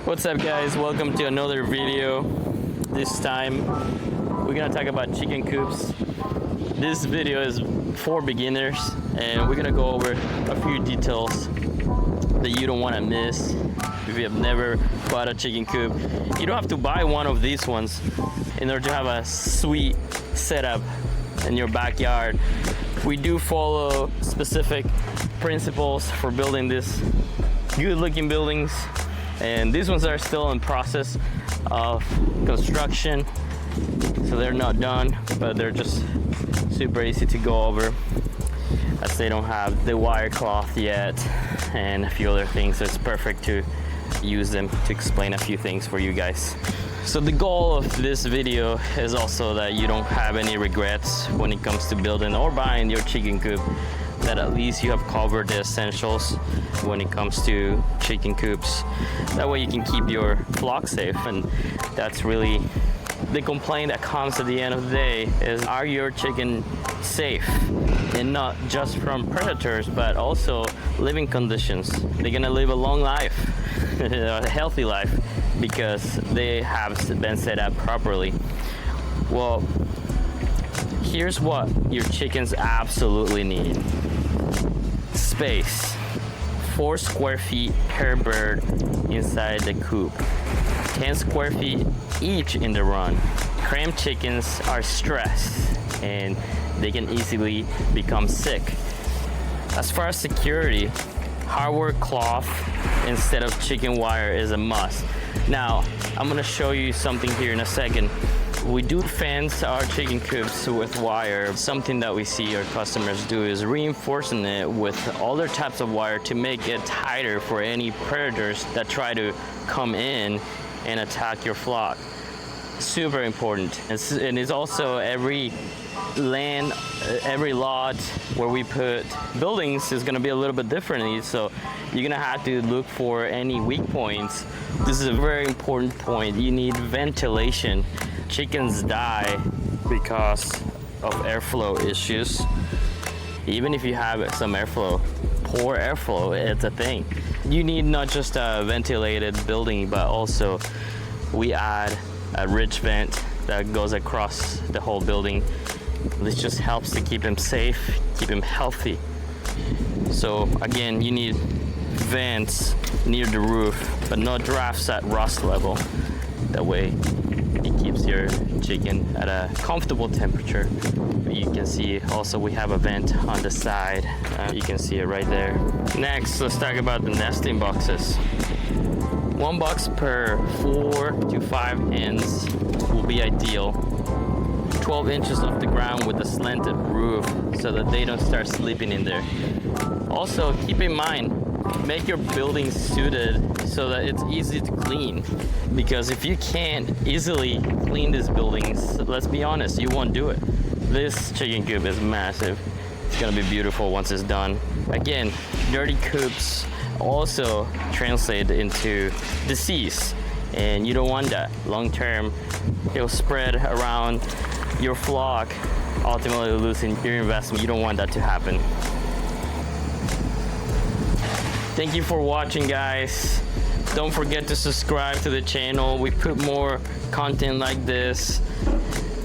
What's up guys, welcome to another video. This time we're gonna talk about chicken coops. This video is for beginners and we're gonna go over a few details that you don't want to miss if you have never bought a chicken coop. You don't have to buy one of these ones in order to have a sweet setup in your backyard. We do follow specific principles for building this good looking buildings, and these ones are still in process of construction, so they're not done, but they're just super easy to go over as they don't have the wire cloth yet and a few other things. So it's perfect to use them to explain a few things for you guys. So the goal of this video is also that you don't have any regrets when it comes to building or buying your chicken coop, that at least you have covered the essentials when it comes to chicken coops. That way you can keep your flock safe, and that's really the complaint that comes at the end of the day is, are your chicken safe? And not just from predators, but also living conditions. They're gonna live a long life, a healthy life, because they have been set up properly. Well, here's what your chickens absolutely need. Space. 4 square feet per bird inside the coop. 10 square feet each in the run. Cramped chickens are stressed and they can easily become sick. As far as security, hardwood cloth instead of chicken wire is a must. Now, I'm gonna show you something here in a second. We do fence our chicken coops with wire. Something that we see our customers do is reinforcing it with other types of wire to make it tighter for any predators that try to come in and attack your flock. Super important. And it's also every lot where we put buildings is gonna be a little bit differently, so you're gonna have to look for any weak points. This is a very important point. You need ventilation. Chickens die because of airflow issues. Even if you have some airflow, poor airflow, it's a thing. You need not just a ventilated building, but also we add a ridge vent that goes across the whole building. This just helps to keep them safe, keep them healthy. So again, you need vents near the roof, but no drafts at rust level. That way it keeps your chicken at a comfortable temperature. You can see also we have a vent on the side. You can see it right there. Next, let's talk about the nesting boxes. 1 box per 4 to 5 hens will be ideal. 12 inches off the ground with a slanted roof so that they don't start sleeping in there. Also, keep in mind, make your building suited so that it's easy to clean, because if you can't easily clean these buildings, let's be honest, you won't do it. This chicken coop is massive. It's gonna be beautiful once it's done. Again, dirty coops also translate into disease, and you don't want that. Long term, it'll spread around your flock, ultimately losing your investment. You don't want that to happen. Thank you for watching, guys. Don't forget to subscribe to the channel. We put more content like this.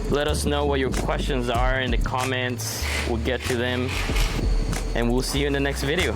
Let us know what your questions are in the comments. We'll get to them, and we'll see you in the next video.